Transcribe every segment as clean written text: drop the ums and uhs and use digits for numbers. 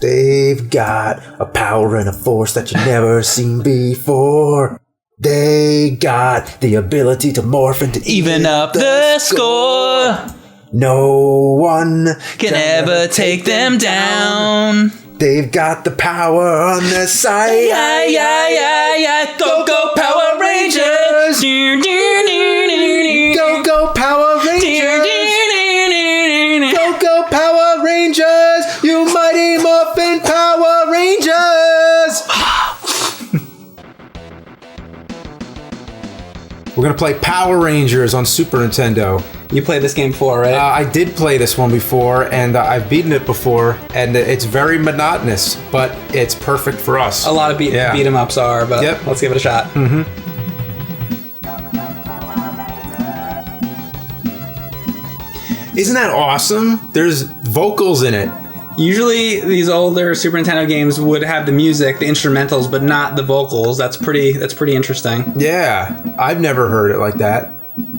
They've got a power and a force that you've never seen before. They got the ability to morph into Even up the score. No one Can ever take them down. They've got the power on their side. Yeah. Go, go, Power Rangers. Go, go, Power Rangers. Go, go, Power Rangers. You mighty Morphin Power Rangers. We're going to play Power Rangers on Super Nintendo. You played this game before, right? I did play this one before, and I've beaten it before, and it's very monotonous, but it's perfect for us. A lot of beat 'em ups are, but let's give it a shot. Mm-hmm. Isn't that awesome? There's vocals in it. Usually, these older Super Nintendo games would have the music, the instrumentals, but not the vocals. That's pretty interesting. Yeah, I've never heard it like that.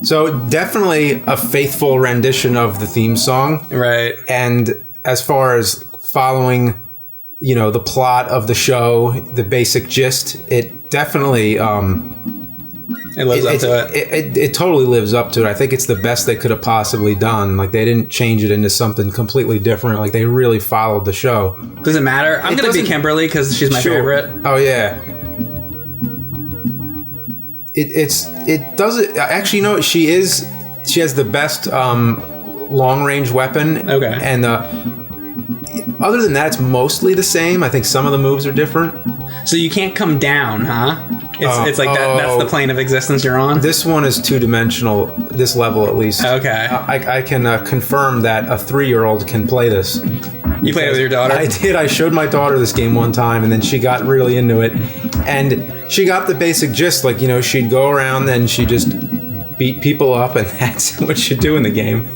So definitely a faithful rendition of the theme song. Right. And as far as following, the plot of the show, the basic gist, it definitely it lives up to it. It totally lives up to it. I think it's the best they could have possibly done. Like, they didn't change it into something completely different. Like, they really followed the show. Does it matter? I'm going to be Kimberly because she's my favorite. Oh, yeah. It doesn't actually. She has the best long range weapon. Okay. And other than that, it's mostly the same. I think some of the moves are different. So you can't come down, huh? It's like that. That's the plane of existence you're on. This one is 2-dimensional. This level, at least. Okay. I can confirm that a 3-year-old can play this. You played it with your daughter? I did. I showed my daughter this game one time, and then she got really into it. And she got the basic gist. Like, she'd go around and she'd just beat people up, and that's what she'd do in the game.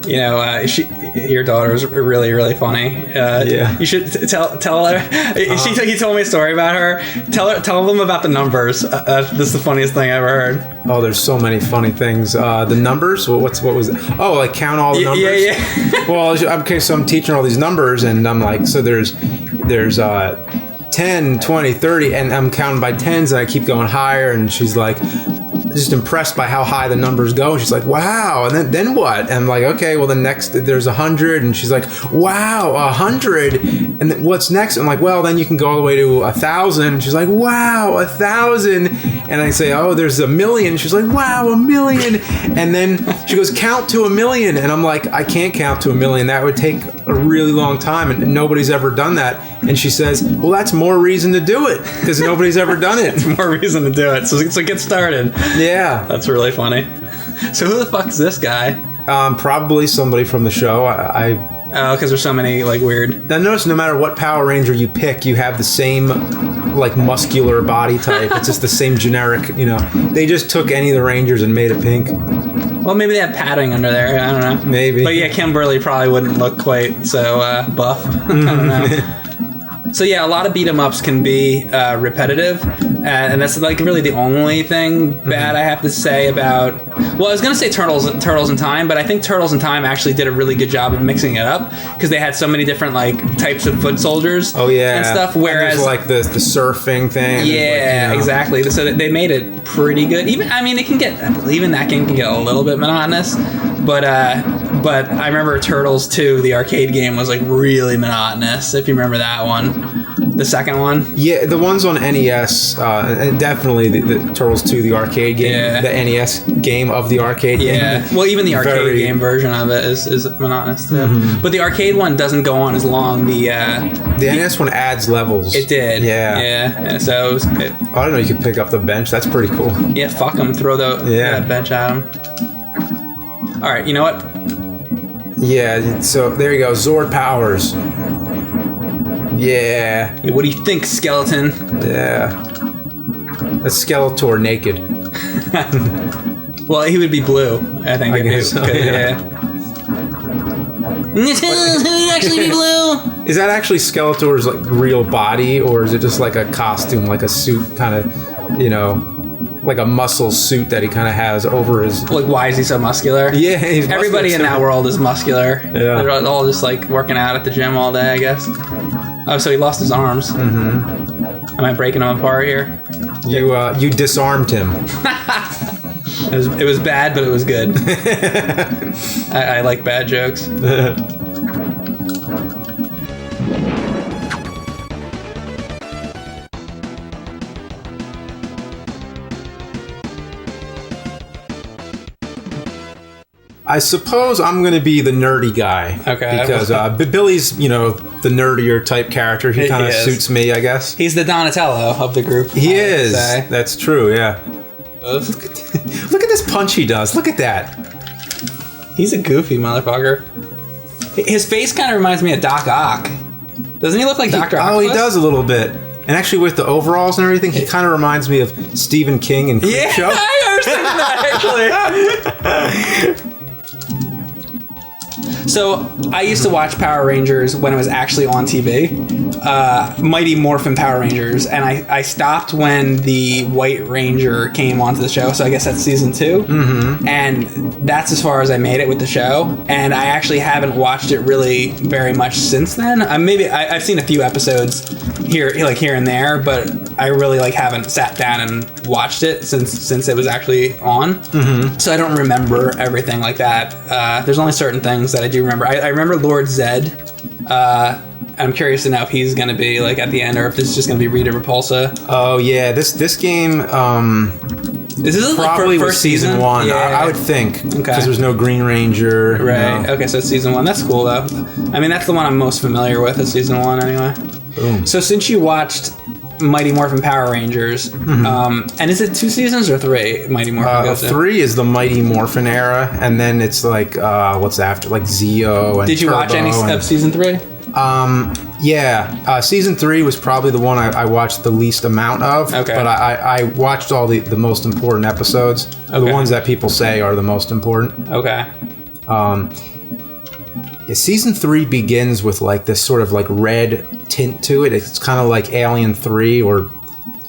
Your daughter's really, really funny. Yeah. You should tell her. He told me a story about her. Tell them about the numbers. This is the funniest thing I ever heard. Oh, there's so many funny things. The numbers. What was it? Oh, like count all the numbers. Yeah. Well, okay. So I'm teaching her all these numbers, and I'm like, so there's 10, 20, 30, and I'm counting by tens, and I keep going higher, and she's like, just impressed by how high the numbers go. And she's like, wow. And then what? And I'm like, okay, well, the next, there's 100. And she's like, wow, 100. And then what's next? I'm like, well, then you can go all the way to 1,000. And she's like, wow, 1,000. And I say, oh, there's 1,000,000. She's like, wow, 1,000,000. And then she goes, count to 1,000,000. And I'm like, I can't count to 1,000,000. That would take a really long time. And nobody's ever done that. And she says, well, that's more reason to do it, because nobody's ever done it. It's more reason to do it. So get started. Yeah. That's really funny. So who the fuck's this guy? Probably somebody from the show. Because there's so many, weird... Now notice, no matter what Power Ranger you pick, you have the same, muscular body type. It's just the same generic, They just took any of the Rangers and made it pink. Well, maybe they have padding under there. I don't know. Maybe. But yeah, Kimberly probably wouldn't look quite so buff. I don't know. So yeah, a lot of beat 'em ups can be repetitive, and that's really the only thing bad I have to say about. Well, I was gonna say Turtles in Time, but I think Turtles in Time actually did a really good job of mixing it up, because they had so many different types of foot soldiers. Oh yeah, and stuff. Whereas the surfing thing. Yeah, exactly. So they made it pretty good. Even that game can get a little bit monotonous, but I remember Turtles 2, the arcade game, was really monotonous. If you remember that one. The second one? Yeah, the ones on NES, and definitely the Turtles 2, the arcade game, the NES game of the arcade game. Yeah, well, even the arcade game version of it is monotonous too. Mm-hmm. But the arcade one doesn't go on as long. The NES one adds levels. It did. Yeah. So it was, I don't know, you could pick up the bench. That's pretty cool. Yeah, fuck them. Throw that bench at them. All right, you know what? Yeah, so there you go. Zord powers. Yeah. What do you think, skeleton? Yeah. That's Skeletor naked. Well, he would be blue, I think. I guess so, yeah. He would actually be blue. Is that actually Skeletor's real body, or is it just a costume, a suit kind of, like a muscle suit that he kind of has over his. Like, why is he so muscular? Yeah, he's everybody in that world is muscular. Yeah, they're all just like working out at the gym all day, I guess. Oh, so he lost his arms. Mm-hmm. Am I breaking him apart here? You disarmed him. It was bad, but it was good. I like bad jokes. I suppose I'm going to be the nerdy guy. Okay. Because Billy's, the nerdier type character. He kind of suits me, I guess. He's the Donatello of the group. He is. That's true, yeah. Look at this punch he does. Look at that. He's a goofy motherfucker. His face kind of reminds me of Doc Ock. Doesn't he look like Dr. Octopus? Oh, he does a little bit. And actually, with the overalls and everything, he kind of reminds me of Stephen King and Creepshow. Yeah, I was thinking that, actually. So, I used to watch Power Rangers when it was actually on TV. Mighty Morphin Power Rangers. And I stopped when the White Ranger came onto the show. So, I guess that's season 2. Mm-hmm. And that's as far as I made it with the show. And I actually haven't watched it really very much since then. I've seen a few episodes here and there, but I really haven't sat down and watched it since it was actually on. Mm-hmm. So I don't remember everything like that. There's only certain things that I do remember. I remember Lord Zed. I'm curious to know if he's going to be at the end, or if this is just going to be Rita Repulsa. Oh yeah, this game. This is probably first season 1. Yeah. I would think, okay, because there's no Green Ranger. Right. Okay, so it's season 1. That's cool though. I mean, that's the one I'm most familiar with. Is season 1 anyway. Boom. So since you watched Mighty Morphin Power Rangers, mm-hmm. And is it 2 seasons or 3? Mighty Morphin goes 3 is the Mighty Morphin era, and then it's what's after, Zeo and Did you Turbo watch any of season 3? Yeah. Season 3 was probably the one I watched the least amount of. Okay. But I watched all the most important episodes. Okay. The ones that people say are the most important. Okay. Yeah, season 3 begins with this sort of red tint to it. It's kind of like Alien 3 or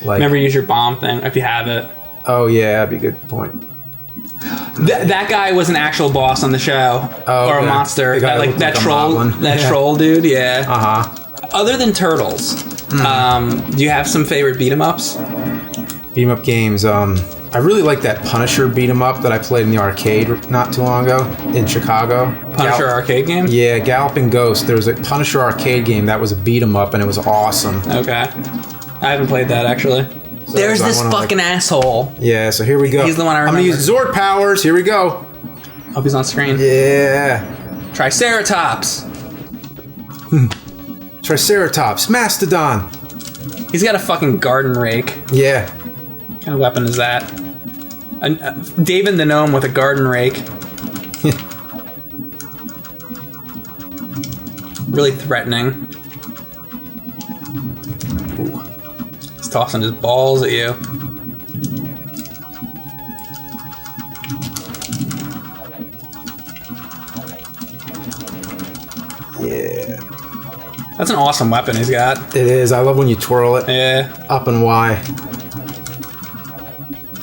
Remember, use your bomb thing if you have it. Oh yeah, that'd be a good point. That guy was an actual boss on the show, or a monster. That troll dude. Yeah. Other than Turtles, do you have some favorite beat 'em ups? Beat 'em up games. I really like that Punisher beat 'em up that I played in the arcade not too long ago in Chicago. Punisher arcade game? Yeah, Galloping Ghost. There was a Punisher arcade game that was a beat 'em up, and it was awesome. Okay. I haven't played that, actually. So there's this fucking asshole. Yeah, so here we go. He's the one I remember. I'm gonna use Zord powers. Here we go. Hope he's on screen. Yeah. Triceratops. Triceratops. Mastodon. He's got a fucking garden rake. Yeah. What kind of weapon is that? David the Gnome with a garden rake. Really threatening. Ooh. He's tossing his balls at you. Yeah. That's an awesome weapon he's got. It is. I love when you twirl it. Yeah. Up and Y.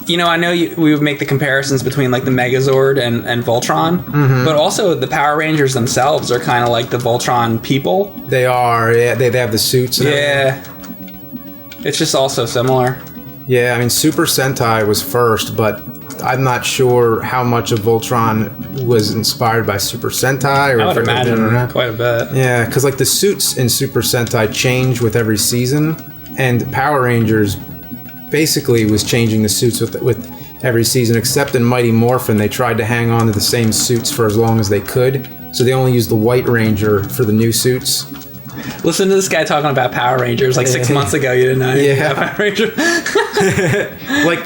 I know we would make the comparisons between the Megazord and Voltron, mm-hmm. but also the Power Rangers themselves are kind of like the Voltron people. They are, yeah. They have the suits and everything. It's just also similar. Yeah, I mean, Super Sentai was first, but I'm not sure how much of Voltron was inspired by Super Sentai. Or I would imagine quite a bit. Yeah, because the suits in Super Sentai change with every season, and Power Rangers basically was changing the suits with every season, except in Mighty Morphin they tried to hang on to the same suits for as long as they could, so they only used the White Ranger for the new suits. Listen to this guy talking about Power Rangers 6 months ago. You didn't know about Power Rangers.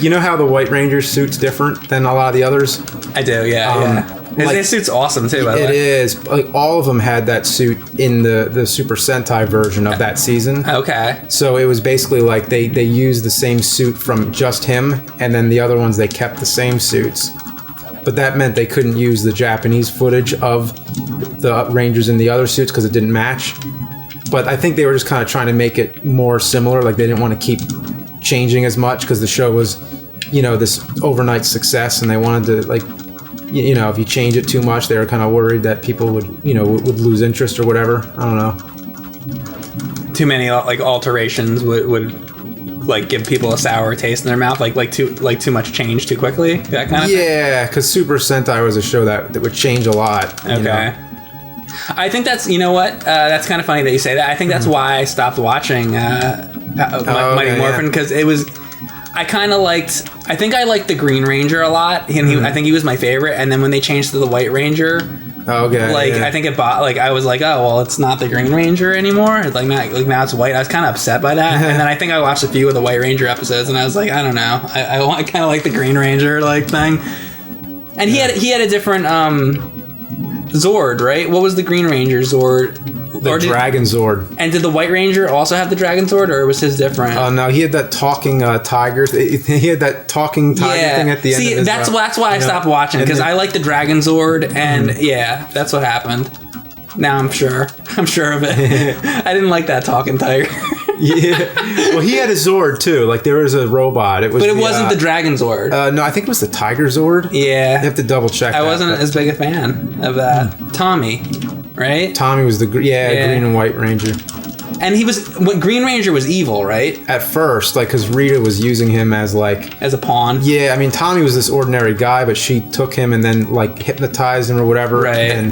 You know how the White Ranger suit's different than a lot of the others? I do, yeah. His suit's awesome too, by the way. It is. All of them had that suit in the Super Sentai version of that season. Okay. So it was basically they used the same suit from just him, and then the other ones they kept the same suits. But that meant they couldn't use the Japanese footage of the Rangers in the other suits because it didn't match. But I think they were just kind of trying to make it more similar. They didn't want to keep changing as much because the show was this overnight success, and they wanted to like, if you change it too much, they were kind of worried that people would would lose interest or whatever. I don't know. Too many like alterations would like give people a sour taste in their mouth, like too much change too quickly, that kind of thing. Yeah, because Super Sentai was a show that would change a lot. Okay. I think that's that's kind of funny that you say that. I think that's why I stopped watching Mighty Morphin, because it was. I think I liked the Green Ranger a lot, and I think he was my favorite. And then when they changed to the White Ranger, I think I was like, oh well, it's not the Green Ranger anymore. It's now it's white. I was kind of upset by that. And then I think I watched a few of the White Ranger episodes, and I was like, I don't know, I kind of like the Green Ranger like thing. And he had a different Zord, right? What was the Green Ranger Zord? The Dragon Zord. And did the White Ranger also have the Dragon Zord, or was his different? Oh no, he had that talking tiger. He had that talking tiger thing at the end. See, that's why I stopped watching, because I like the Dragon Zord, and that's what happened. Now I'm sure of it. I didn't like that talking tiger. Yeah, well, he had a Zord too. Like there was a robot. It wasn't the Dragon Zord. No, I think it was the Tiger Zord. Yeah, you have to double check. I wasn't as big a fan of that. Tommy. Right? Tommy was the Green and White Ranger. And Green Ranger was evil, right? At first, like, because Rita was using him as a pawn. Yeah, I mean, Tommy was this ordinary guy, but she took him and then, like, hypnotized him or whatever. Right.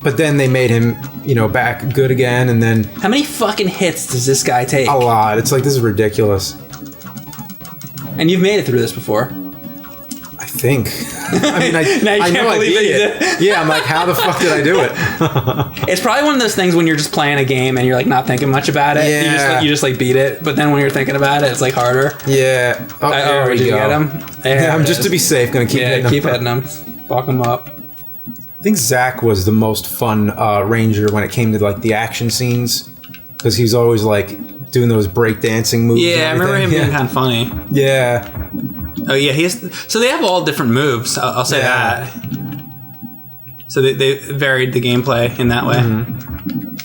But then they made him, back good again, and then... How many fucking hits does this guy take? A lot. It's like, this is ridiculous. And you've made it through this before. I think. I mean, I know I did it. Yeah, I'm like, how the fuck did I do it? It's probably one of those things when you're just playing a game and you're like not thinking much about it. Yeah. You just like beat it. But then when you're thinking about it, it's like harder. Yeah. Oh, there we did you go. get him? I'm just to be safe gonna keep hitting him. Keep hitting him. Fuck him up. I think Zach was the most fun Ranger when it came to like the action scenes, because he was always like doing those breakdancing moves. Yeah, I remember him being kind of funny. Yeah. Oh yeah, so they have all different moves. I'll say that. So they varied the gameplay in that way. Mm-hmm.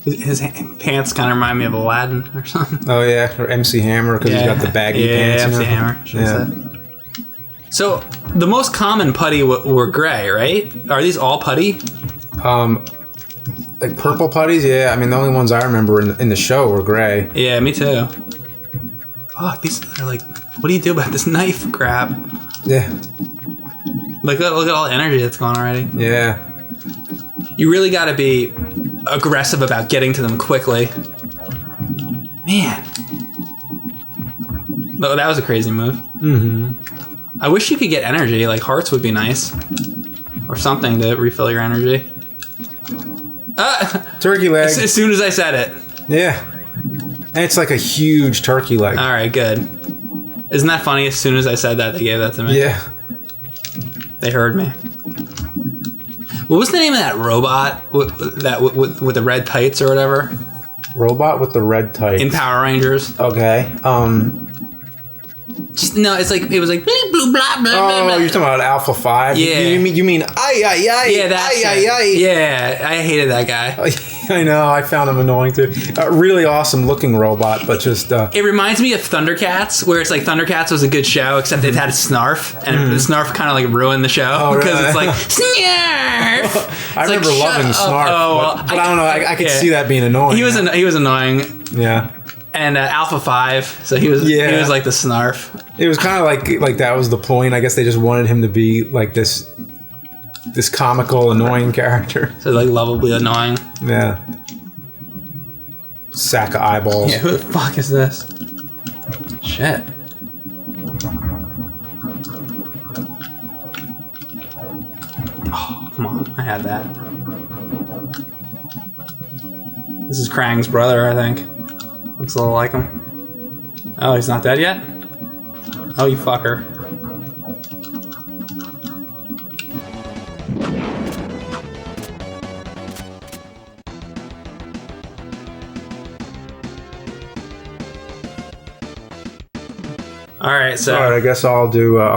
His pants kind of remind me of Aladdin or something. Oh yeah, or MC Hammer, because he's got the baggy pants. Yeah, MC Hammer. Yeah. So the most common putty were gray, right? Are these all putty? Like purple putties? Yeah, I mean the only ones I remember in the show were gray. Yeah, me too. Oh, these are like. What do you do about this knife grab? Yeah. Look at all the energy that's gone already. Yeah. You really got to be aggressive about getting to them quickly. Man. Oh, that was a crazy move. Mm-hmm. I wish you could get energy. Like hearts would be nice. Or something to refill your energy. Turkey leg. As soon as I said it. Yeah. And it's like a huge turkey leg. All right, good. Isn't that funny? As soon as I said that, they gave that to me. Yeah. They heard me. What was the name of that robot with the red tights or whatever? Robot with the red tights. In Power Rangers. Okay. Just, no, it's like it was like blah, blah, blah, oh, you're talking about Alpha 5? Yeah. You mean ay. Yeah, that's ay. Yeah, I hated that guy. I know, I found him annoying too. Really awesome looking robot, but just... It reminds me of Thundercats, where it's like Thundercats was a good show, except it had a Snarf, and the Snarf kind of like ruined the show, because it's like, Snarf! I remember loving Snarf, but I don't know, I could see that being annoying. He was annoying. Yeah. And Alpha 5, so he was like the Snarf. It was kind of like that was the point. I guess they just wanted him to be like this comical, annoying character. So like lovably annoying. Yeah. Sack of eyeballs. Yeah, who the fuck is this? Shit. Oh, come on. I had that. This is Krang's brother, I think. Looks a little like him. Oh, he's not dead yet? Oh, you fucker. Alright, so... Alright, I guess I'll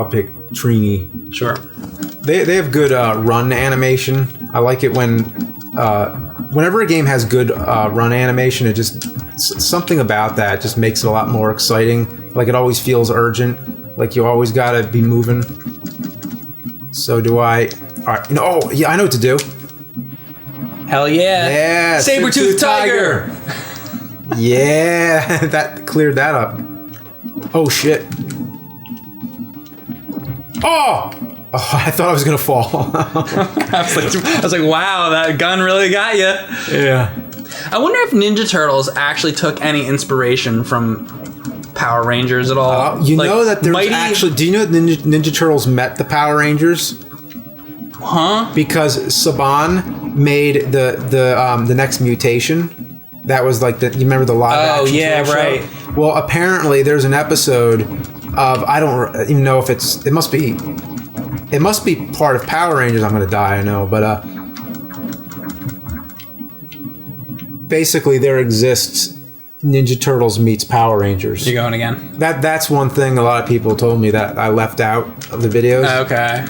pick Trini. Sure. They have good run animation. I like it when... whenever a game has good run animation, it just... Something about that just makes it a lot more exciting. Like it always feels urgent. Like you always gotta be moving. So do I. Alright, oh, yeah, I know what to do. Hell yeah. Yeah. Saber-tooth tiger. Yeah, that cleared that up. Oh, shit. Oh! Oh, I thought I was gonna fall. I was like, wow, that gun really got you. Yeah. I wonder if Ninja Turtles actually took any inspiration from Power Rangers at all. You know that there's actually... Do you know that Ninja Turtles met the Power Rangers? Huh? Because Saban made the next mutation. That was like the... You remember the live action? Oh, yeah, right. Show? Well, apparently there's an episode of... I don't even know if it's... It must be part of Power Rangers. I'm gonna die, I know, but basically there exists Ninja Turtles meets Power Rangers. You going again? That's one thing a lot of people told me that I left out of the videos. Okay.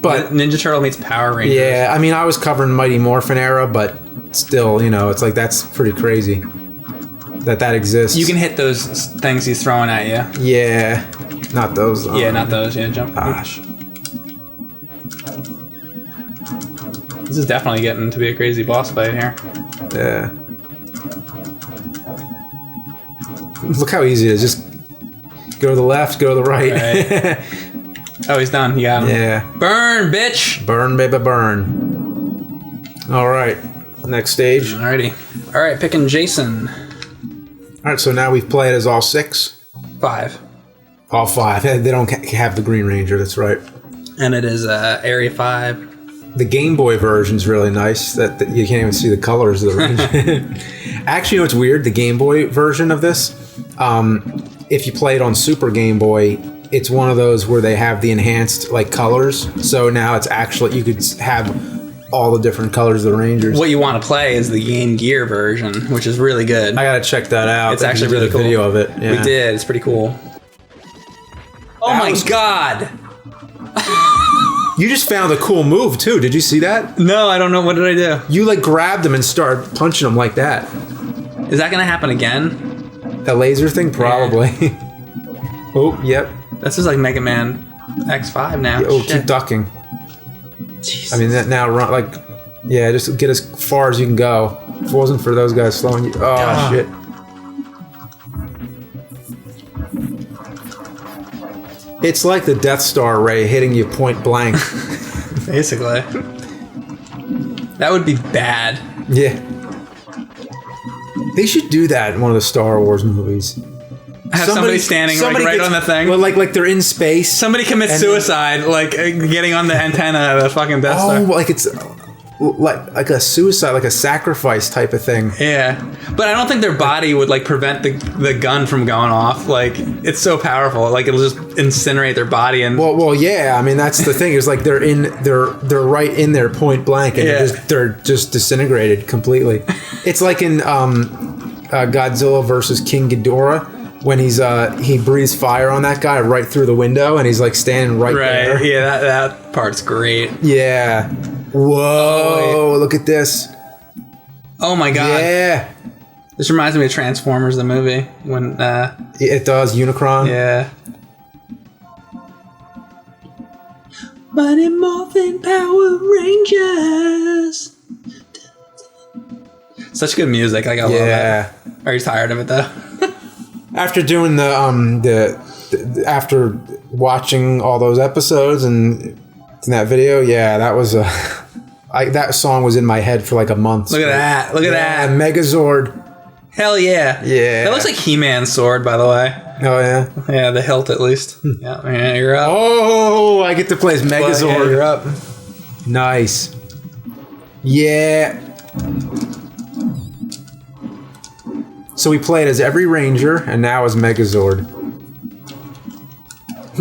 But Ninja Turtle meets Power Rangers. Yeah, I mean I was covering Mighty Morphin era, but still, you know, it's like that's pretty crazy that exists. You can hit those things he's throwing at you. Yeah. Not those. Yeah, not those. Yeah, jump. Gosh. This is definitely getting to be a crazy boss fight here. Yeah. Look how easy it is. Just go to the left, go to the right. Oh, he's done. You got him. Yeah. Burn, bitch! Burn, baby, burn. All right. Next stage. Alrighty. All right, picking Jason. All right, so now we've played as all 6? 5. All 5. They don't have the Green Ranger, that's right. And it is Area 5. The Game Boy version's really nice. That you can't even see the colors of the Ranger. Actually, you know what's weird? The Game Boy version of this, if you play it on Super Game Boy, it's one of those where they have the enhanced like colors. So now it's actually, you could have all the different colors of the Rangers. What you want to play is the Game Gear version, which is really good. I gotta check that out. It's actually really cool. Video of it. Yeah. We did. It's pretty cool. Oh my god! You just found a cool move too. Did you see that? No, I don't know. What did I do? You like grabbed him and started punching him like that. Is that gonna happen again? That laser thing, probably. Yeah. Oh, yep. This is like Mega Man X5 now. Yeah, oh, keep ducking. Jesus. I mean, that now run like, yeah, just get as far as you can go. If it wasn't for those guys slowing you, oh shit. It's like the Death Star ray hitting you point blank. Basically. That would be bad. Yeah. They should do that in one of the Star Wars movies. Have somebody standing like right on the thing. Well, like they're in space. Somebody commits suicide, like getting on the antenna of the fucking Death Star. Oh, like it's like a suicide, like a sacrifice type of thing. Yeah, but I don't think their body would like prevent the gun from going off. Like it's so powerful, like it'll just incinerate their body. And well, yeah. I mean, that's the thing. Is like they're right in there point blank, and they're just disintegrated completely. It's like in Godzilla versus King Ghidorah. When he breathes fire on that guy right through the window, and he's like standing right there. Yeah, that part's great. Yeah. Whoa! Look at this. Oh my god. Yeah. This reminds me of Transformers, the movie. When it does. Unicron. Yeah. Mighty Morphin Power Rangers. Such good music. Like I love it. Are you tired of it though? After doing after watching all those episodes and in that video, yeah, that was that song was in my head for like a month. Look at that! Look at that! Megazord. Hell yeah! Yeah. That looks like He-Man's sword, by the way. Oh yeah. Yeah, the hilt at least. Yeah, you're up. Oh, I get to play as Megazord. Yeah, you're up. Nice. Yeah. So we played as every Ranger, and now as Megazord.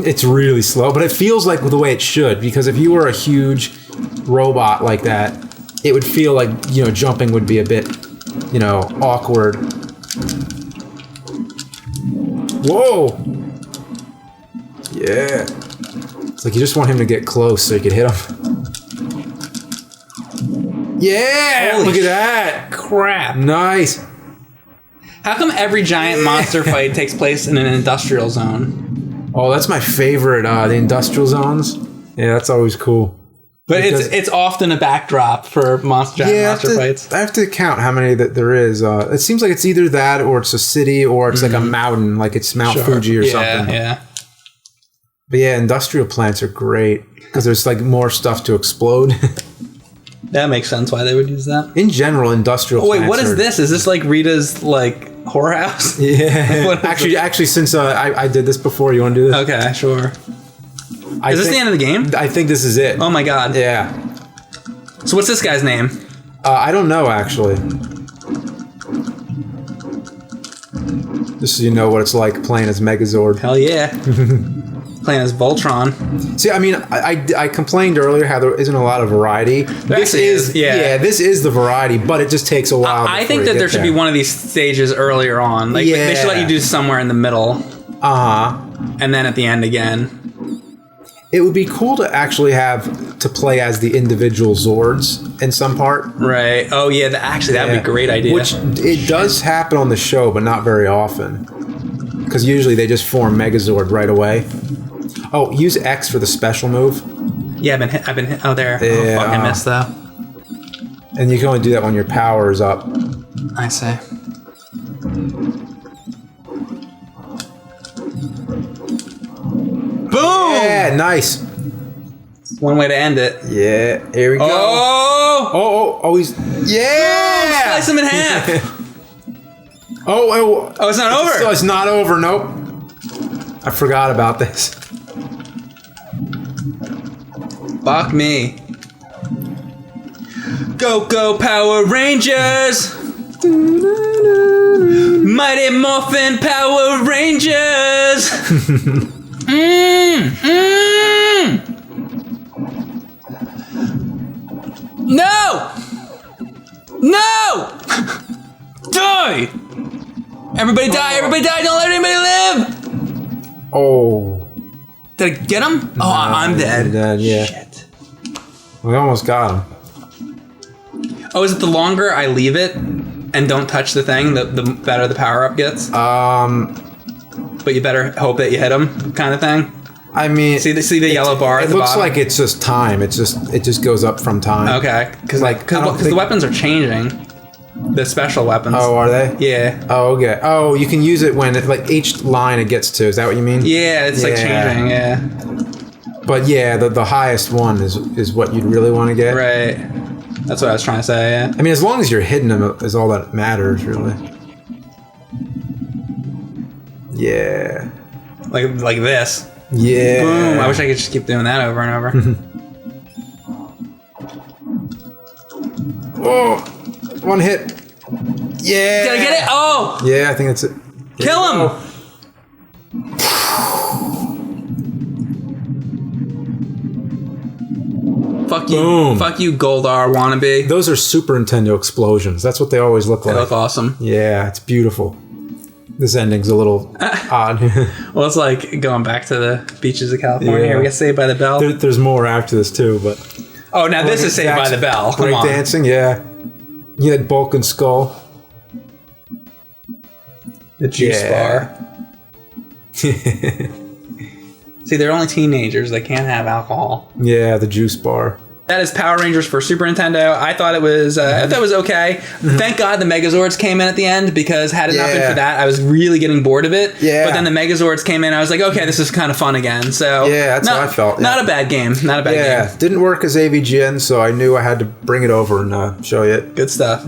It's really slow, but it feels like the way it should, because if you were a huge robot like that, it would feel like, you know, jumping would be a bit, you know, awkward. Whoa! Yeah. It's like you just want him to get close so you can hit him. Yeah! Holy look at that! Crap. Nice! How come every giant monster fight takes place in an industrial zone? Oh, that's my favorite. The industrial zones. Yeah, that's always cool. But it's often a backdrop for giant monster fights. I have to count how many that there is. It seems like it's either that or it's a city or it's like a mountain, like it's Mount Fuji or something. Yeah. But yeah, industrial plants are great because there's like more stuff to explode. That makes sense why they would use that. In general, industrial plants. Wait, what is this? Is this like Rita's like whorehouse? Yeah. Actually, since I did this before, you want to do this? Okay, sure. Is this the end of the game? I think this is it. Oh my god. Yeah. So what's this guy's name? I don't know, actually. Just so you know what it's like playing as Megazord. Hell yeah. Playing as Voltron. See, I mean, I complained earlier how there isn't a lot of variety. This is the variety, but it just takes a while. I think that there should be one of these stages earlier on. Like they should let you do somewhere in the middle. And then at the end again. It would be cool to actually have to play as the individual Zords in some part. Right. Oh yeah, actually that would be a great idea. Which it does happen on the show, but not very often. Because usually they just form Megazord right away. Oh, use X for the special move. Yeah, I've been hit. Oh, there. Yeah, oh, fuck, I missed though. And you can only do that when your power is up. I see. Boom! Yeah, nice. One way to end it. Yeah, here we go. Oh! He's... Yeah! Boom, slice him in half. Oh, it's not over. It's not over, nope. I forgot about this. Fuck me. Go Power Rangers! Mighty Morphin Power Rangers! No! Die! Everybody die! Don't let anybody live! Oh. Did I get him? Oh, I'm dead. You're dead, yeah. Shit. We almost got him. Oh, is it the longer I leave it and don't touch the thing, the better the power-up gets? But you better hope that you hit him, kind of thing? I mean... See the yellow bar at the bottom? It looks like it's just time. It just goes up from time. Okay. Because the weapons are changing. The special weapons. Oh, are they? Yeah. Oh, okay. Oh, you can use it when, like, each line it gets to. Is that what you mean? Yeah, it's like changing, yeah. But yeah, the highest one is what you'd really want to get. Right. That's what I was trying to say, yeah. I mean, as long as you're hitting them is all that matters, really. Yeah. Like this. Yeah. Boom. I wish I could just keep doing that over and over. Oh, one hit. Yeah. Did I get it? Oh. Yeah, I think that's it. Kill him. Fuck you. Boom. Fuck you, Goldar wannabe. Those are Super Nintendo explosions. That's what they always look like. They look awesome. Yeah, it's beautiful. This ending's a little odd. Well, it's like going back to the beaches of California. Yeah. We get Saved by the Bell. There's more after this too, but... Oh, now this is Saved by the Bell. Come on. Dancing, yeah. You had Bulk and Skull. The juice bar. See, they're only teenagers. They can't have alcohol. Yeah, the juice bar. That is Power Rangers for Super Nintendo. I thought it was okay. Thank God the Megazords came in at the end, because had it not been for that, I was really getting bored of it. Yeah. But then the Megazords came in. I was like, okay, this is kind of fun again. So yeah, that's how I felt. Yeah. Not a bad game. Not a bad game. Didn't work as AVGN, so I knew I had to bring it over and show you it. Good stuff.